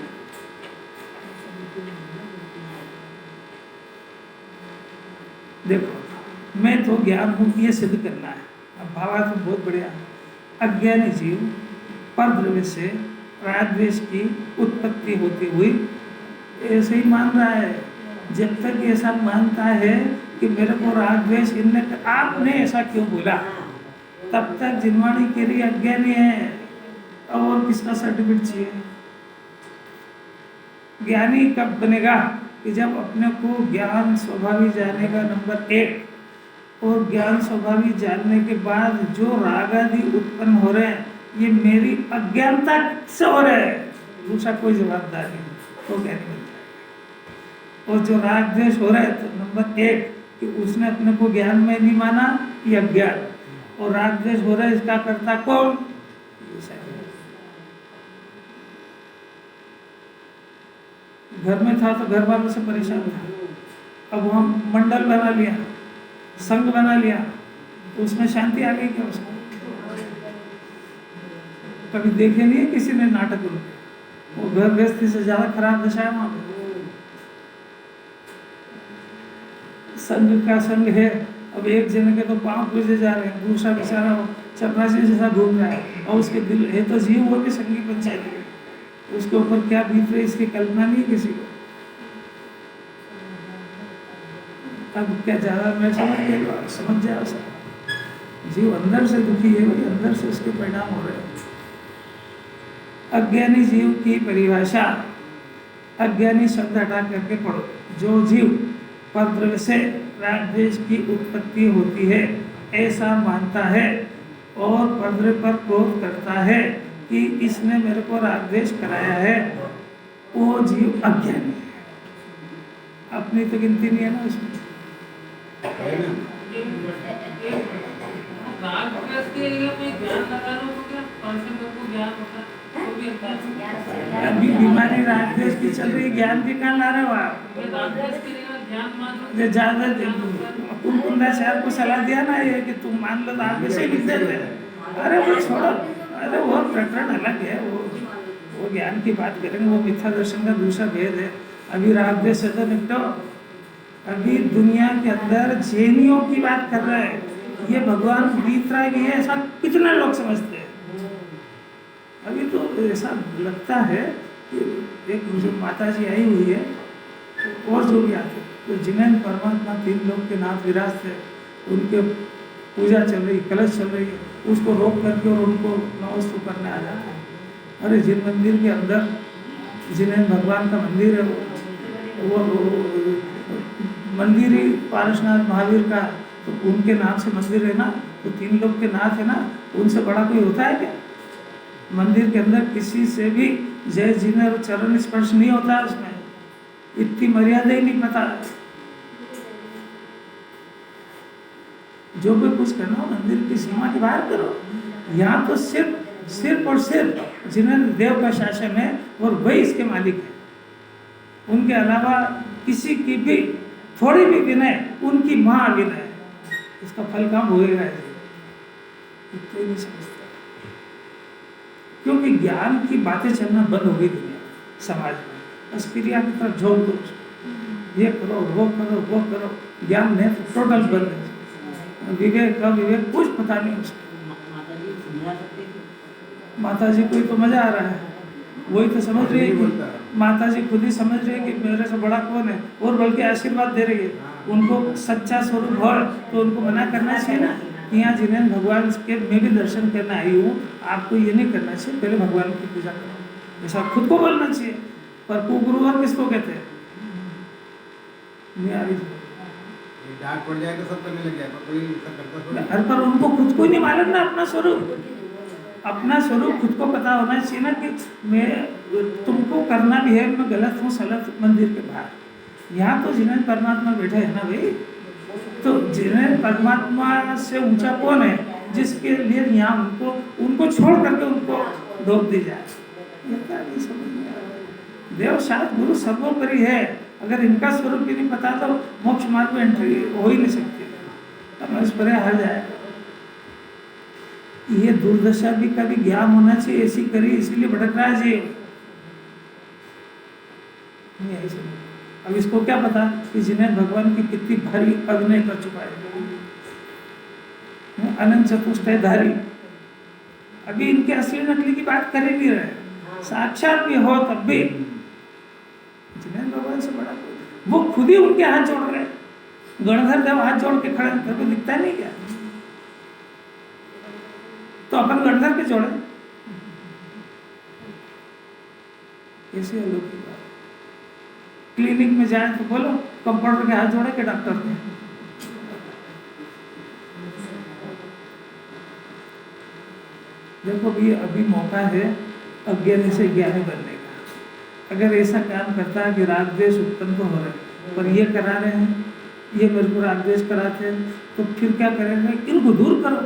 देखो मैं तो ज्ञान हूँ ये सिद्ध करना है। अब भावार्थ बहुत बढ़िया। अज्ञानी जीव परद्रव्य से रागद्वेष की उत्पत्ति होती हुई ऐसे ही मान रहा है। जब तक ऐसा मानता है कि मेरे को रागद्वेष इनने, आपने ऐसा क्यों बोला, तब तक जिनवाणी के लिए अज्ञानी है। और किसका सर्टिफिकेट चाहिए? ज्ञानी कब बनेगा? कि जब अपने को ज्ञान स्वभावी जानेगा, नंबर 1। और ज्ञान स्वभावी जानने के बाद जो राग आदि उत्पन्न हो रहे हैं ये मेरी अज्ञानता से हो रहे हैं, दूसरा कोई जवाबदार नहीं, तो ज्ञानी बन जाएगा। और जो राग द्वेष हो रहा है तो नंबर 1 कि उसने अपने को ज्ञान में नहीं माना, ये अज्ञान। और राग द्वेष हो रहा है इसका कर्ता कौन? घर में था तो घर वालों से परेशान था, अब हम मंडल बना लिया, संघ बना लिया, तो उसमें शांति आ गई क्या उसको? कभी देखे नहीं है किसी ने नाटक उनके? वो घर गृहस्थी से ज्यादा खराब दशा है वहां पे। संघ का संघ है। अब एक जन के तो पांव पूजे जा रहे हैं, दूसरा बेचारा चपरासी जैसा घूम रहा है, और उसके दिल है तो जीव वो भी संघी पंचायत है, उसके ऊपर क्या बीत रही इसकी कल्पना नहीं किसी को। अब क्या ज्यादा मैं समझ जाओ सर, जीव अंदर से दुखी है, वही अंदर से उसके परिणाम हो रहे हैं। अज्ञानी जीव की परिभाषा, अज्ञानी शब्द हटा करके पढ़ो। जो जीव परद्रव्य से राग द्वेष की उत्पत्ति होती है ऐसा मानता है और परद्रव्य पर क्रोध करता है कि इसने मेरे को राग द्वेष कराया है, वो जीव अज्ञानी है। अपनी तो गिनती नहीं है ना उसमें। है ना? राग द्वेष के लिए मैं ज्ञान लगा लूं तो क्या परसे मेरे को ज्ञान होता है तो भी अभी बीमारी राग द्वेष की चल रही, ज्ञान भी कहाँ ला रहे हो आप? मैं राग द्वेष के लिए ज्ञान मान लूं जो ज्यादा कुंडाचार्य को सलाह दिया ना ये कि तुम मान लो तो आप ऐसे लिख देते। अरे वो छोड़ो, अरे वो प्रकरण अलग है, वो ज्ञान की बात करेंगे, वो मिथ्या दर्शन का दूसरा भेद है। अभी राग द्वेष से तो निपटो। अभी दुनिया के अंदर जैनियों की बात कर रहे हैं, ये भगवान वीतरागी है ऐसा कितने लोग समझते हैं। अभी तो ऐसा लगता है कि एक मुझे माता जी आई हुई है और जो भी आते तो जिन्हें परमात्मा 3 लोग के नाथ विराज थे, उनके पूजा चल रही, कलश चल रही है, उसको रोक करके और उनको नमस्ते करने आ जाते हैं। अरे जिन मंदिर के अंदर जिन्हें भगवान का मंदिर है वो मंदिर ही पारसनाथ महावीर का, तो उनके नाम से मंदिर है ना, तो 3 लोग के नाथ है ना, उनसे बड़ा कोई होता है क्या? मंदिर के अंदर किसी से भी जय जिन्हें और चरण स्पर्श नहीं होता है, उसमें इतनी मर्यादा ही नहीं पता। जो भी कुछ करना हो मंदिर की सीमा के बाहर करो। यहाँ तो सिर्फ और सिर्फ जिन्हें देव का शासन है और वही इसके मालिक है। उनके अलावा किसी की भी थोड़ी भी विनय उनकी माँ विनय है। इसका फल कहाँ भोगेगा? इतना नहीं समझता, क्योंकि ज्ञान की बातें चलना बंद हो गई दुनिया समाज में। बस क्रिया की तरफ झोंक दो, ये करो वो करो, ज्ञान नहीं तो टोटल बंद है। विवेक का विवेक कुछ पता नहीं उसको। माता जी समझा सकते थे। माता जी को ही तो मजा आ रहा है, वही तो समझ रही है कि माता जी खुद ही समझ रही है कि मेरे से बड़ा कौन है, और बल्कि आशीर्वाद दे रही है। उनको सच्चा स्वरूप हो तो उनको मना करना चाहिए ना कि यहाँ जिन्हें भगवान के मैं भी दर्शन करने आई हूँ, आपको ये नहीं करना चाहिए, पहले भगवान की पूजा करो, ऐसा खुद को बोलना चाहिए। पर कुगुरु और किसको कहते हैं? डांट पड़ जाए तो सब करने लग जाए, पर कोई सब करता थोड़ी। हर पर उनको खुद को नहीं मालूम ना अपना स्वरूप। अपना स्वरूप खुद को पता होना चाहिए ना कि मैं तुमको करना भी है, मैं गलत हूँ सलत मंदिर के बाहर। यहाँ तो जिन्हें परमात्मा बैठा है ना भाई, तो जिन्हें परमात्मा से ऊंचा कौन है जिसके लिए यहाँ उनको छोड़ करके उनको ढोक दी जाए? नहीं समझ में आ रहा। देव शायद गुरु सर्वोपरि है, अगर इनका स्वरूप भी नहीं पता तो मोक्ष मार्ग में एंट्री हो ही नहीं सकती। अब इस पर हार जाए। ये दुर्दशा भी कभी ज्ञान होना चाहिए, ऐसी करी इसीलिए भटक रहा है जी। नहीं ऐसे नहीं। अब इसको क्या पता कि जिन्हें भगवान की कितनी भारी अभिनय कर चुका है, अनंत चतुष्टयधारी। अभी इनके असली नकली की बात कर ही नहीं रहे, साक्षात भी हो तब भी जिन्हें भगवान से बड़ा वो खुद ही उनके हाथ जोड़ रहे। गणधर देव हाथ जोड़ के खड़े, तेरे को दिखता नहीं क्या? तो अपन गणधर के जोड़े, ऐसी अलौकिक बात। क्लिनिक में जाए तो बोलो कंपाउंडर के हाथ जोड़े के डॉक्टर के? देखो भी अभी मौका है अज्ञानी से ज्ञानी बनने का। अगर ऐसा काम करता है कि राग द्वेष उत्पन्न तो हो रहे हैं, पर ये करा रहे हैं, ये मेरे को राग द्वेष कराते हैं, तो फिर क्या करेंगे? इनको दूर करो।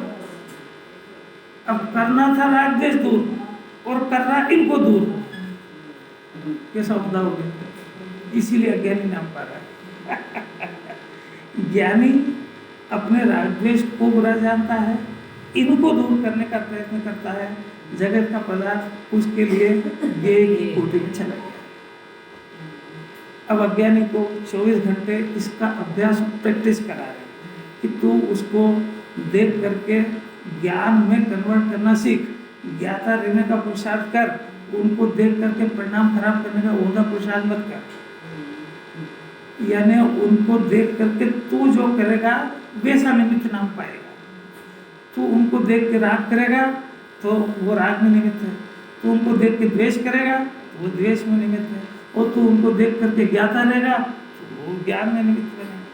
अब करना था राग द्वेष दूर और कर रहा इनको दूर, कैसा मुद्दा हो गया? इसीलिए अज्ञानी नाम पा रहा है। ज्ञानी अपने राग द्वेष को बुरा जानता है, इनको दूर करने का प्रयत्न करता है, जगत का पदार्थ उसके लिए ज्ञेय की कोटि में चला गया। अब अज्ञानी को 24 घंटे इसका अभ्यास प्रैक्टिस करा रहे कि तू उसको देख करके ज्ञान में कन्वर्ट करना सीख, ज्ञाता रहने का पुरुषार्थ कर, उनको देख करके परिणाम खराब करने का ओहदा पुरुषार्थ मत कर। यानी उनको देख करके तू जो करेगा वैसा निमित्त नाम पाएगा। तू उनको देख के राग करेगा तो वो राग में निमित्त है, तू उनको देख के द्वेष करेगा तो वो द्वेष में निमित्त है, और तू उनको देख करके ज्ञाता रहेगा तो वो ज्ञान में निमित्त बनेगा।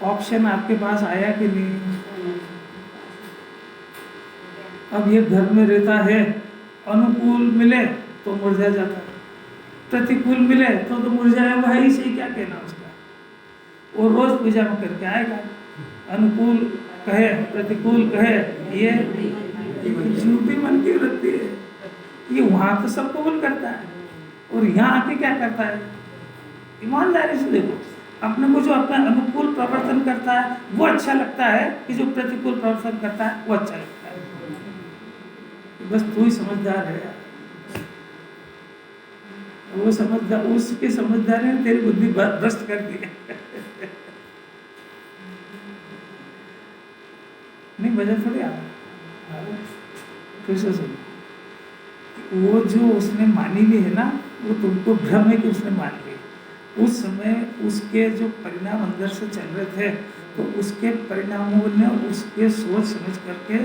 ऑप्शन आपके पास आया कि नहीं? अब ये घर में रहता है, अनुकूल मिले तो मुरझा जाता है, प्रतिकूल मिले तो मुरझाया हुआ है, इसे क्या कहना उसका। वो रोज पूजा में करके आएगा, अनुकूल कहे प्रतिकूल कहे, ये झूठी मन की वृत्ति है। ये वहां तो सब कबूल करता है और यहाँ आके क्या करता है? ईमानदारी से देखो, अपने को जो अपना अनुकूल प्रवर्तन करता है वो अच्छा लगता है कि जो प्रतिकूल प्रवर्तन करता है वो अच्छा लगता है। बस तू ही समझदार है, वो समझदार, उसकी समझदारी ने तेरी बुद्धि भ्रष्ट कर दी है। नहीं वजह थोड़ी आ फिर से सुन, वो जो उसने मानी भी है ना, वो तुमको भ्रम है कि उसने मान ली। उस समय उसके जो परिणाम अंदर से चल रहे थे, तो उसके परिणामों ने उसके सोच समझ करके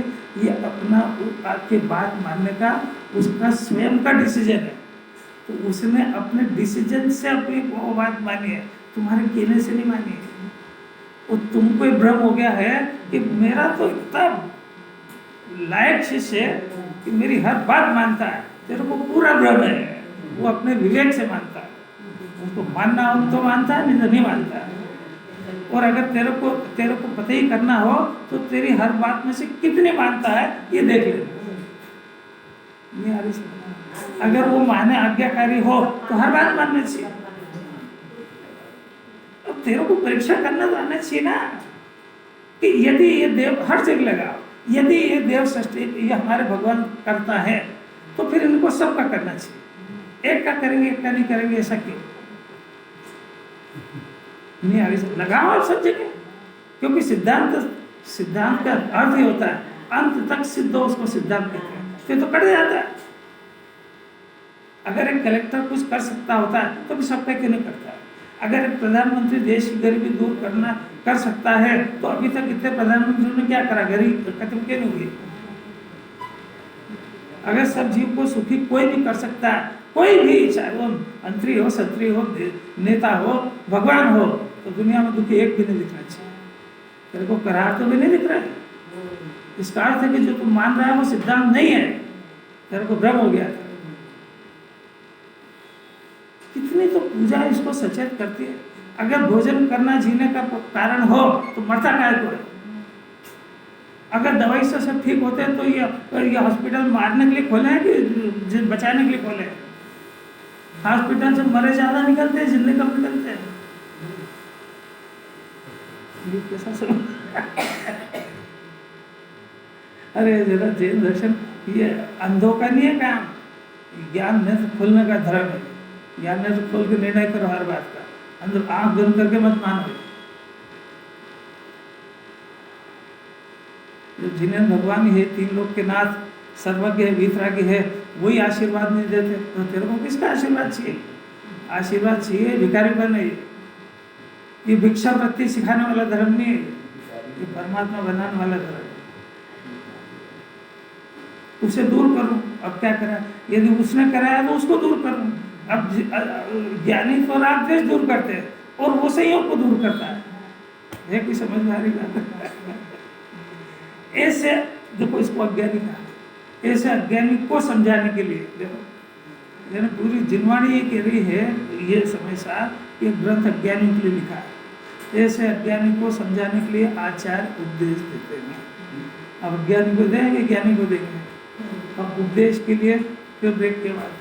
ये अपना आपके बात मानने का उसका स्वयं का डिसीजन है। तो उसने अपने डिसीजन से अपनी वो बात मानी है, तुम्हारे कहने से नहीं मानी है। और तुमको भ्रम हो गया है कि मेरा तो इतना लायक शिष्य है कि मेरी हर बात मानता है, तेरे को पूरा भ्रम है। वो अपने विवेक से मानता है, उसको मानना हो तो मानता है, नहीं तो नहीं मानता है। और अगर तेरे को पता ही करना हो तो तेरी हर बात में से कितने मानता है ये देख ले। नहीं आ रही समझ? अगर वो माने आज्ञाकारी हो तो हर बात मानना चाहिए। अब तेरे को परीक्षा करना तो आना चाहिए ना कि यदि ये देव हर जगह लगा, यदि ये देव सृष्टि ये हमारे भगवान करता है तो फिर इनको सबका करना चाहिए। एक का करेंगे एक का नहीं करेंगे, ऐसा क्यों? नहीं आ रही लगाओ आप सब जगह, क्योंकि सिद्धांत का अर्थ ही होता है अंत तक सिद्ध हो, उसको सिद्धांत कहते हैं। फिर तो कट जाता है। अगर एक कलेक्टर कुछ कर सकता होता है तो भी सबका क्यों नहीं करता है? अगर एक प्रधानमंत्री देश की गरीबी दूर कर सकता है तो अभी तक इतने प्रधानमंत्रियों ने क्या करा? गरीबी खत्म क्यों नहीं हुई? अगर सब जीव को सुखी कोई भी कर सकता है, कोई भी, चाहे वो मंत्री हो, क्षत्रिय हो, नेता हो, भगवान हो, तो दुनिया में दुखी एक भी नहीं दिखना चाहिए। तेरे को करार तो भी नहीं दिख रहा है। इसका अर्थ है कि जो तुम मान रहा है वो सिद्धांत नहीं है, तेरे को भ्रम हो गया था। कितनी तो पूजा इसको सचेत करती है। अगर भोजन करना जीने का कारण हो तो मरता काय को है? अगर दवाई से सब ठीक होते हैं तो ये हॉस्पिटल मारने के लिए खोले हैं कि बचाने के लिए खोले हैं? हॉस्पिटल से मरे ज्यादा निकलते हैं, जिंदगी कम निकलते हैं। ये कैसा समझ? अरे जरा जैन दर्शन ये अंधों का नहीं है काम, ज्ञान नेत्र खोलने का धर्म है। ज्ञान नेत्र खोल के निर्णय करो हर बात का, अंदर आंख बंद करके मत मानो। जिन्हें भगवान है, तीन लोक के नाथ, सर्वज्ञ है, वीतरागी है, वही आशीर्वाद नहीं देते तो तेरे को किसका आशीर्वाद चाहिए? आशीर्वाद चाहिए भिखारी पर नहीं। ये भिक्षा वृत्ति सिखाने वाला धर्म नहीं है, ये परमात्मा बनाने वाला धर्म है। उसे दूर करूं, अब क्या करा? यदि उसने कराया तो उसको दूर करूं। अब ज्ञानी तो राग द्वेष दूर करते हैं और वो संयोग को दूर करता है। कोई समझ में आ रही बात? ऐसे देखो, इसको अज्ञानी कहा। ऐसे अज्ञानी को समझाने के लिए देखो, पूरी जिनवाणी ये कह रही है, ये समय साथ ये ग्रंथ अज्ञानी के लिए लिखा है। ऐसे अज्ञानी को समझाने के लिए आचार्य उपदेश देते हैं। अब अज्ञानी को देंगे, ज्ञानी को देंगे। अब उपदेश के लिए फिर ब्रेक के बाद